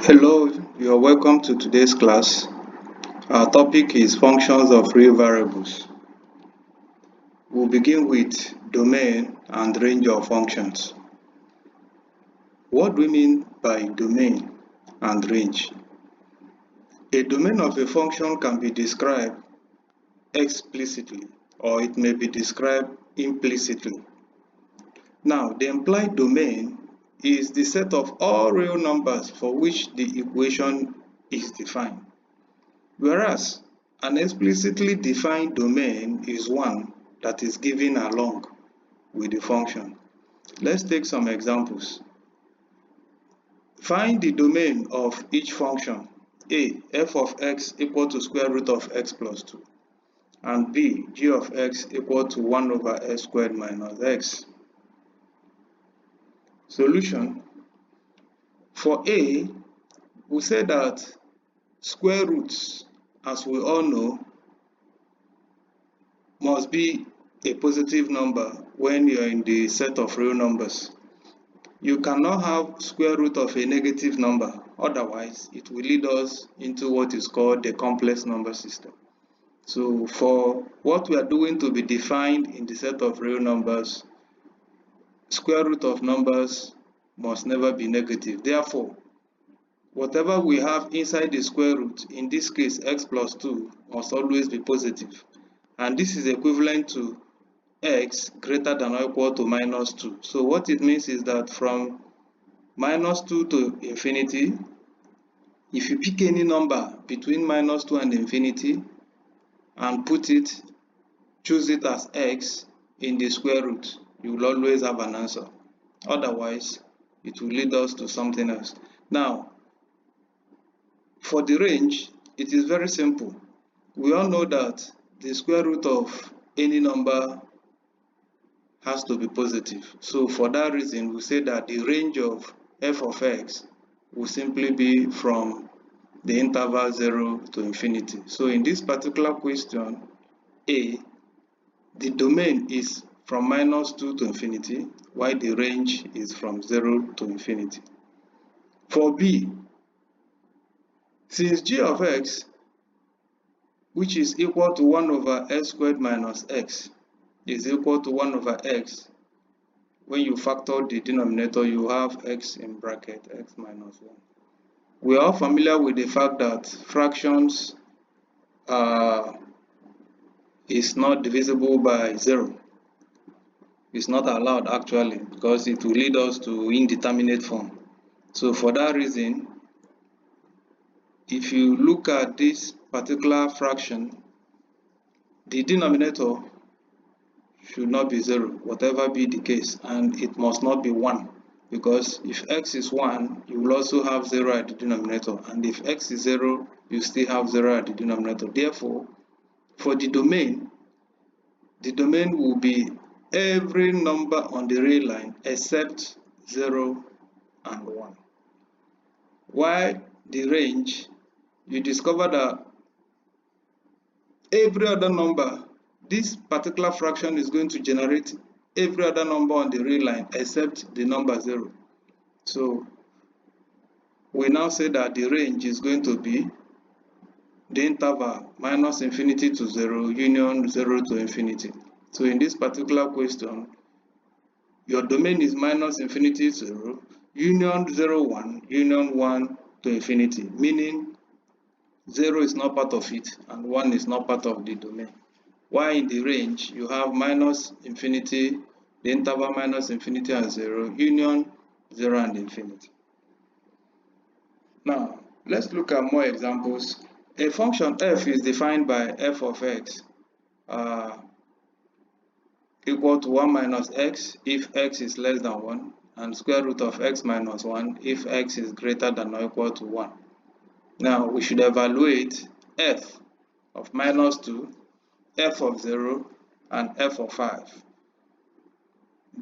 Hello, you are welcome to today's class. Our topic is functions of real variables. We'll begin with domain and range of functions. What do we mean by domain and range? A domain of a function can be described explicitly or it may be described implicitly. Now, the implied domain is the set of all real numbers for which the equation is defined. Whereas an explicitly defined domain is one that is given along with the function. Let's take some examples. Find the domain of each function. A, f of x equal to square root of x plus 2, and b, g of x equal to 1 over x squared minus x. Solution. For A, we say that square roots, as we all know, must be a positive number when you're in the set of real numbers. You cannot have square root of a negative number, otherwise it will lead us into what is called the complex number system. So for what we are doing to be defined in the set of real numbers, square root of numbers must never be negative. Therefore, whatever we have inside the square root, in this case x plus 2, must always be positive. And this is equivalent to x greater than or equal to minus 2. So what it means is that from minus 2 to infinity, if you pick any number between minus 2 and infinity and choose it as x in the square root, you will always have an answer. Otherwise, it will lead us to something else. Now, for the range, it is very simple. We all know that the square root of any number has to be positive. So for that reason, we say that the range of f of x will simply be from the interval 0 to infinity. So in this particular question, A, the domain is from minus 2 to infinity, while the range is from 0 to infinity. For B, since g of x, which is equal to 1 over x squared minus x, is equal to 1 over x, when you factor the denominator, you have x in bracket, x minus 1. We are all familiar with the fact that fractions is not divisible by 0. It's not allowed actually, because it will lead us to indeterminate form. So for that reason, if you look at this particular fraction, the denominator should not be 0, whatever be the case, and it must not be 1, because if x is 1, you will also have 0 at the denominator, and if x is 0, you still have 0 at the denominator. Therefore, for the domain will be every number on the real line except 0 and 1. While the range, you discover that every other number, this particular fraction is going to generate every other number on the real line except the number 0. So we now say that the range is going to be the interval minus infinity to 0 union 0 to infinity. So in this particular question, your domain is minus infinity 0 union 0 1 union 1 to infinity, meaning 0 is not part of it and 1 is not part of the domain. While in the range, you have minus infinity, the interval minus infinity and 0, union 0 and infinity. Now, let's look at more examples. A function f is defined by f of x equal to 1 minus x if x is less than 1, and square root of x minus 1 if x is greater than or equal to 1. Now, we should evaluate f of minus 2, f of 0, and f of 5.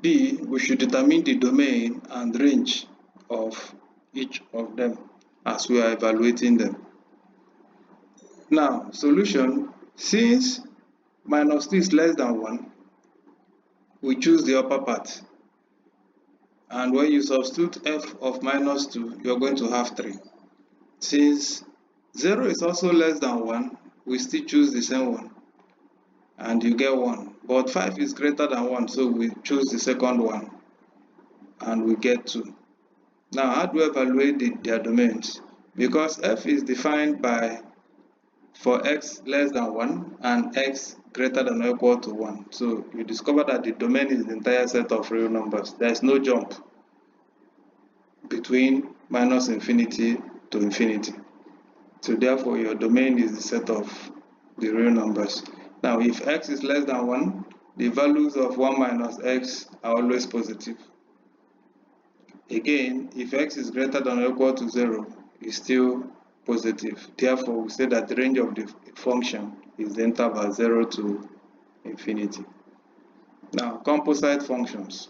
B, we should determine the domain and range of each of them as we are evaluating them. Now, solution, since minus 2 is less than 1, we choose the upper part. And when you substitute f of minus 2, you're going to have 3. Since 0 is also less than 1, we still choose the same one and you get 1. But 5 is greater than 1, so we choose the second one and we get 2. Now, how do we evaluate their domains? Because f is defined by for x less than 1 and x greater than or equal to 1. So you discover that the domain is the entire set of real numbers. There is no jump between minus infinity to infinity. So therefore your domain is the set of the real numbers. Now if x is less than 1, the values of 1 minus x are always positive. Again, if x is greater than or equal to 0, it's still positive. Therefore, we say that the range of the function is the interval 0 to infinity. Now, composite functions.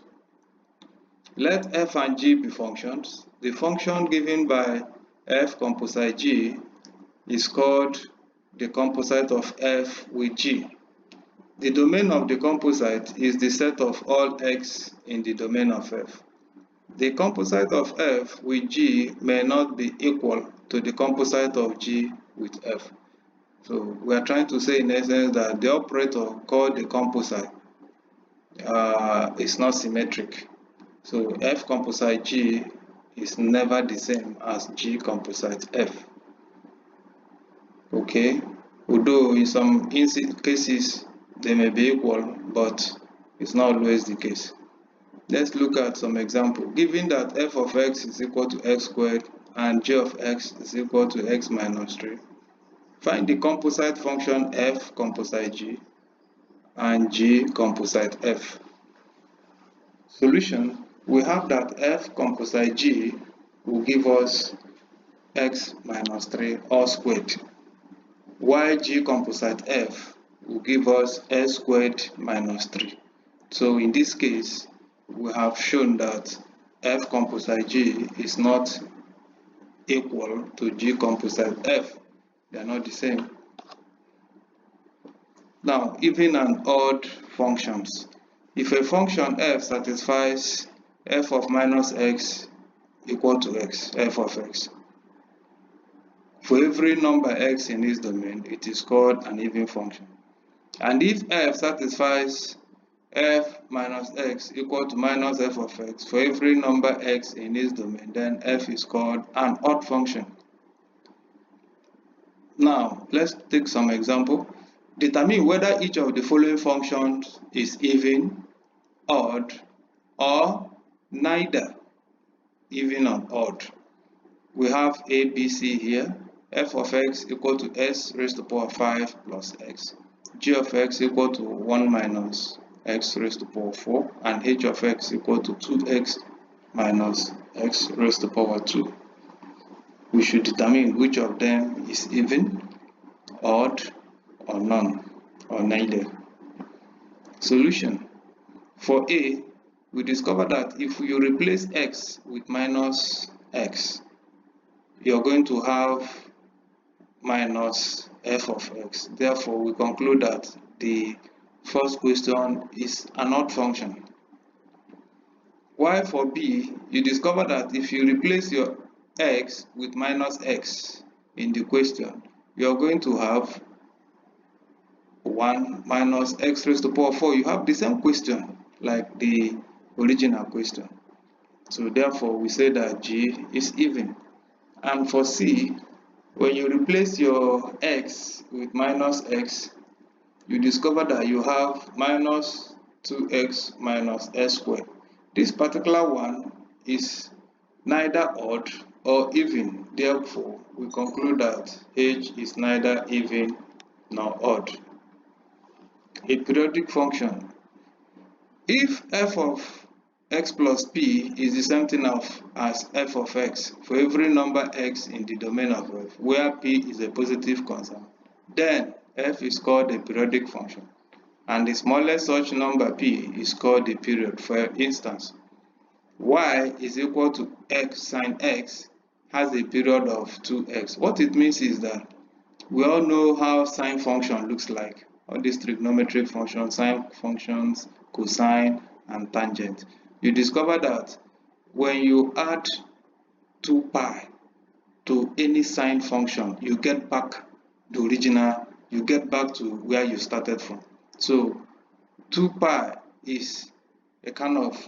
Let f and g be functions. The function given by f composite g is called the composite of f with g. The domain of the composite is the set of all x in the domain of f. The composite of f with g may not be equal to the composite of g with f. So we are trying to say in essence that the operator called the composite is not symmetric. So f composite g is never the same as g composite f. Okay, although in some cases they may be equal, but it's not always the case. Let's look at some example. Given that f of x is equal to x squared and g of x is equal to x minus 3, find the composite function f composite g and g composite f. Solution: we have that f composite g will give us x minus 3 all squared, while g composite f will give us x squared minus 3. So in this case, we have shown that f composite g is not equal to g composite f. They are not the same. Now, even and odd functions. If a function f satisfies f of minus x equal to x, f of x, for every number x in this domain, it is called an even function. And if f satisfies f minus x equal to minus f of x for every number x in this domain, then f is called an odd function. Now, let's take some example. Determine whether each of the following functions is even, odd, or neither even or odd. We have a, b, c here. F of x equal to s raised to the power 5 plus x. G of x equal to 1 minus x raised to the power 4, and h of x equal to 2x minus x raised to the power 2. We should determine which of them is even, odd, or none, or neither. Solution: for A, we discover that if you replace x with minus x, you're going to have minus f of x. Therefore, we conclude that the first question is an odd function. While for B, you discover that if you replace your x with minus x in the question, you're going to have 1 minus x raised to the power 4. You have the same question like the original question. So therefore, we say that G is even. And for C, when you replace your x with minus x, you discover that you have minus 2x minus s squared. This particular one is neither odd or even. Therefore, we conclude that h is neither even nor odd. A periodic function. If f of x plus p is the same thing as f of x for every number x in the domain of f, where p is a positive constant, then f is called a periodic function, and the smallest such number p is called the period. For instance, y is equal to x sine x has a period of 2x. What it means is that we all know how sine function looks like. All these trigonometric functions, sine functions, cosine, and tangent. You discover that when you add 2 pi to any signed function, you get back the original, you get back to where you started from. So 2 pi is a kind of,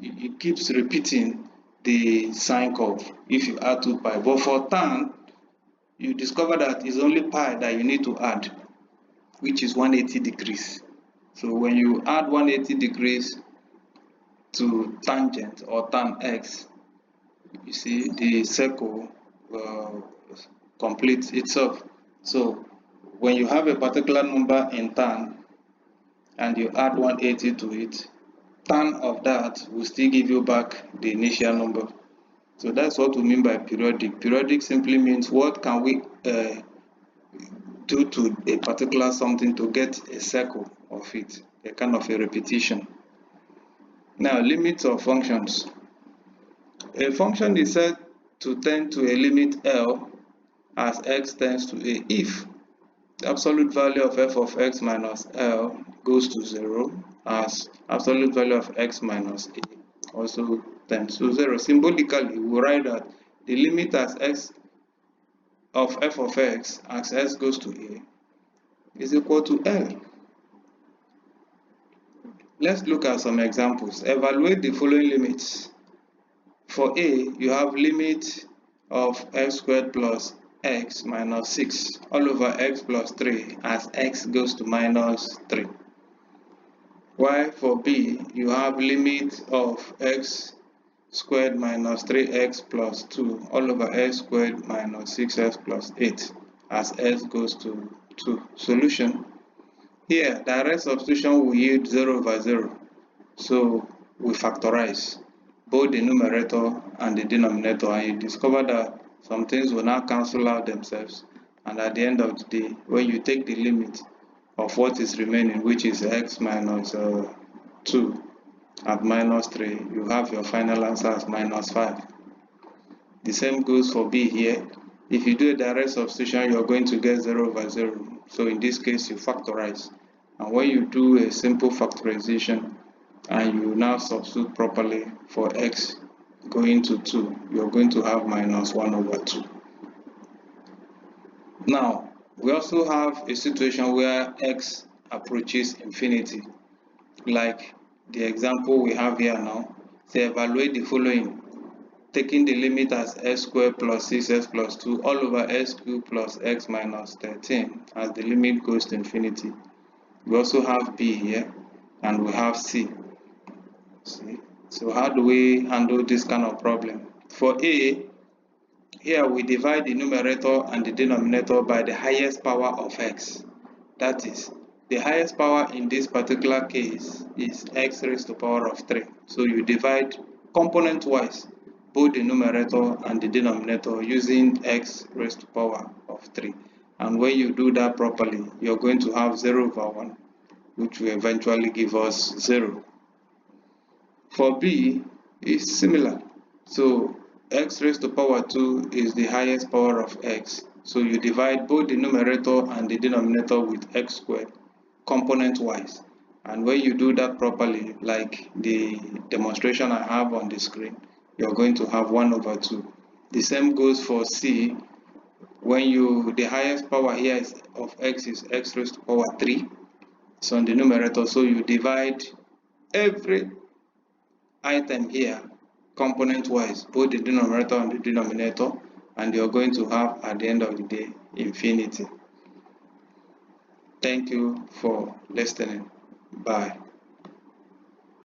it keeps repeating the sine curve if you add 2 pi. But for tan, you discover that it's only pi that you need to add, which is 180 degrees. So when you add 180 degrees to tangent or tan x, you see the circle completes itself. So when you have a particular number in tan and you add 180 to it, tan of that will still give you back the initial number. So that's what we mean by periodic. Periodic simply means what can we do to a particular something to get a circle of it, a kind of a repetition. Now, limits of functions. A function is said to tend to a limit L as x tends to a if the absolute value of f of x minus L goes to 0, as absolute value of x minus a also tends to 0. Symbolically, we write that the limit as x of f of x as x goes to a is equal to L. Let's look at some examples. Evaluate the following limits. For a, you have limit of x squared plus x minus 6 all over x plus 3 as x goes to minus 3. While for b, you have limit of x squared minus 3x plus 2 all over x squared minus 6x plus 8 as x goes to 2. Solution. Here, direct substitution will yield 0 over 0. So we factorize both the numerator and the denominator, and you discover that some things will now cancel out themselves, and at the end of the day, when you take the limit of what is remaining, which is x minus 2 at minus 3, you have your final answer as minus 5. The same goes for b here. If you do a direct substitution, you are going to get 0 over 0. So in this case, you factorize, and when you do a simple factorization and you now substitute properly for x going to 2, you're going to have minus 1 over 2. Now, we also have a situation where x approaches infinity, like the example we have here now. So evaluate the following, taking the limit as x squared plus 6x plus 2 all over x cubed plus x minus 13 as the limit goes to infinity. We also have b here, and we have c. See? So how do we handle this kind of problem? For a, here we divide the numerator and the denominator by the highest power of x. That is, the highest power in this particular case is x raised to the power of 3. So you divide component wise both the numerator and the denominator using x raised to the power of 3. And when you do that properly, you're going to have 0 over 1, which will eventually give us 0. For b, it's similar. So x raised to the power 2 is the highest power of x. So you divide both the numerator and the denominator with x squared, component wise. And when you do that properly, like the demonstration I have on the screen, you're going to have 1 over 2. The same goes for c. When the highest power here is of x is x raised to the power 3. So on the numerator, so you divide every item here component wise, both the denominator and the denominator, and you're going to have at the end of the day infinity. Thank you for listening. Bye.